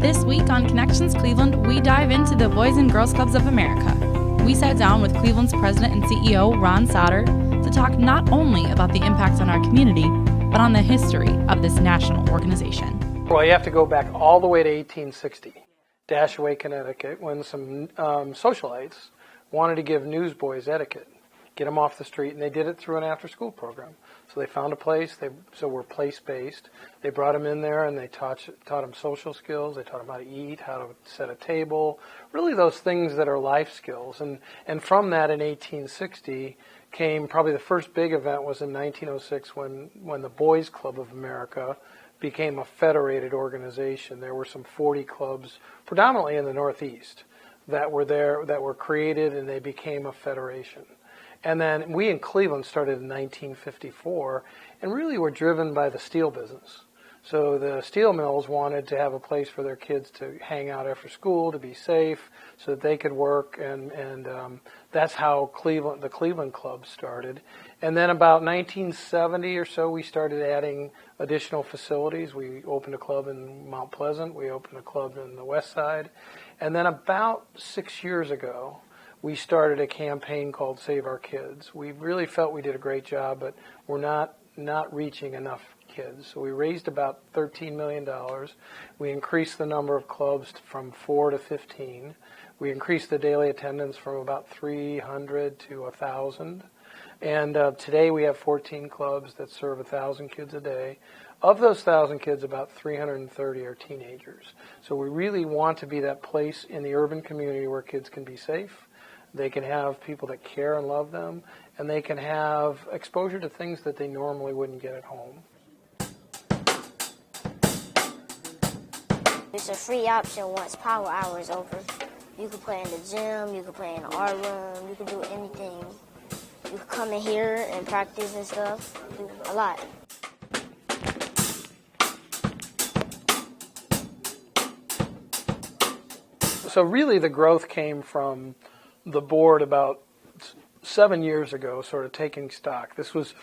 This week on Connections Cleveland, we dive into the Boys and Girls Clubs of America. We sat down with Cleveland's president and CEO, Ron Soeder, to talk not only about the impact on our community, but on the history of this national organization. Well, you have to go back all the way to 1860, Dashaway, Connecticut, when some socialites wanted to give newsboys etiquette, get them off the street, and they did it through an after-school program. So they found a place, so we're place-based. They brought them in there and they taught them social skills, they taught them how to eat, how to set a table, really those things that are life skills. And from that in 1860 came probably the first big event was in 1906 when the Boys Club of America became a federated organization. There were some 40 clubs, predominantly in the Northeast, that were created, and they became a federation. And then we in Cleveland started in 1954 and really were driven by the steel business. So the steel mills wanted to have a place for their kids to hang out after school, to be safe, so that they could work, and that's how the Cleveland Club started. And then about 1970 or so, we started adding additional facilities. We opened a club in Mount Pleasant. We opened a club in the West Side. And then about 6 years ago, we started a campaign called Save Our Kids. We really felt we did a great job, but we're not reaching enough kids. So we raised about $13 million. We increased the number of clubs from 4 to 15. We increased the daily attendance from about 300 to 1,000. And today we have 14 clubs that serve 1,000 kids a day. Of those 1,000 kids, about 330 are teenagers. So we really want to be that place in the urban community where kids can be safe. They can have people that care and love them, and they can have exposure to things that they normally wouldn't get at home. It's a free option once power hour is over. You can play in the gym, you can play in the art room, you can do anything. You can come in here and practice and stuff, do a lot. So really the growth came from the board about 7 years ago, sort of taking stock. This was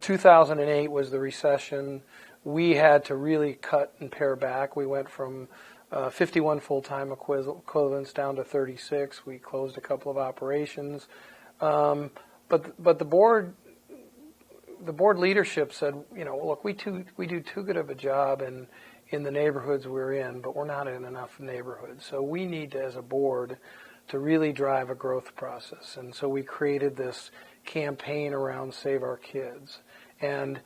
2008 was the recession. We had to really cut and pare back. We went from 51 full-time equivalents down to 36. We closed a couple of operations. But the board leadership said, look, we do too good of a job in the neighborhoods we're in, but we're not in enough neighborhoods. So we need to, as a board, to really drive a growth process. And so we created this campaign around Save Our Kids. And,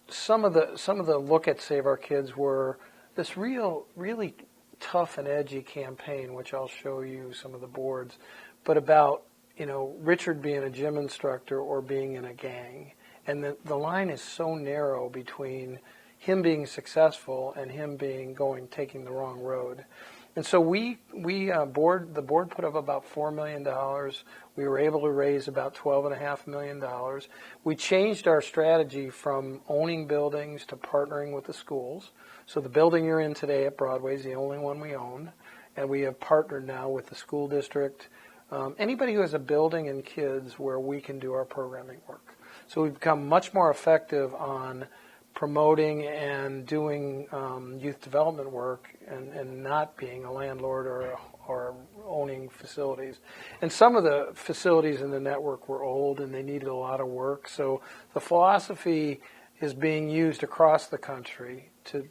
some of the look at Save Our Kids were this really tough and edgy campaign, which I'll show you some of the boards, but about, Richard being a gym instructor or being in a gang. And the line is so narrow between him being successful and him taking the wrong road. And so the board put up about $4 million. We were able to raise about $12.5 million. We changed our strategy from owning buildings to partnering with the schools. So the building you're in today at Broadway is the only one we own, and we have partnered now with the school district. Anybody who has a building and kids where we can do our programming work. So we've become much more effective on promoting and doing youth development work and not being a landlord or owning facilities. And some of the facilities in the network were old and they needed a lot of work. So the philosophy is being used across the country to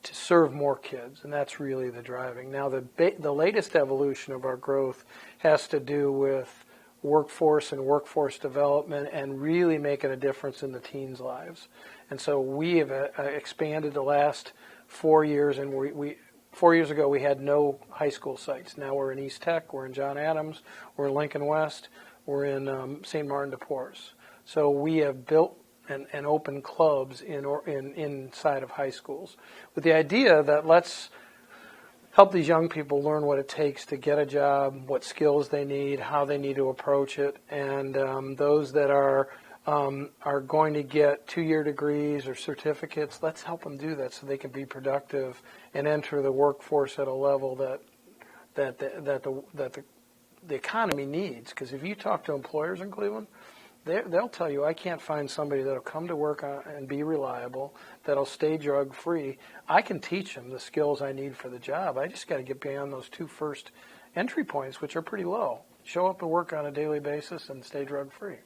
serve more kids, and that's really the driving. Now the latest evolution of our growth has to do with workforce and workforce development and really making a difference in the teens' lives. And so we have expanded the last 4 years, and 4 years ago we had no high school sites. Now we're in East Tech, we're in John Adams, we're in Lincoln West, we're in St. Martin de Porres. So we have built and opened clubs inside of high schools with the idea that let's help these young people learn what it takes to get a job, what skills they need, how they need to approach it, and those that are going to get 2-year degrees or certificates, let's help them do that so they can be productive and enter the workforce at a level that the economy needs. Because if you talk to employers in Cleveland, they'll tell you, I can't find somebody that'll come to work and be reliable, that'll stay drug free. I can teach them the skills I need for the job. I just got to get beyond those two first entry points, which are pretty low. Show up and work on a daily basis and stay drug free.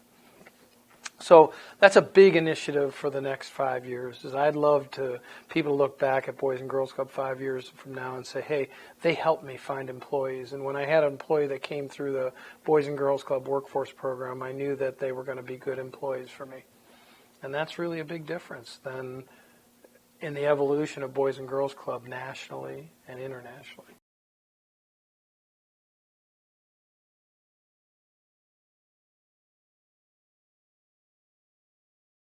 So that's a big initiative for the next 5 years. Is I'd love to people to look back at Boys and Girls Club 5 years from now and say, hey, they helped me find employees. And when I had an employee that came through the Boys and Girls Club workforce program, I knew that they were going to be good employees for me. And that's really a big difference than in the evolution of Boys and Girls Club nationally and internationally.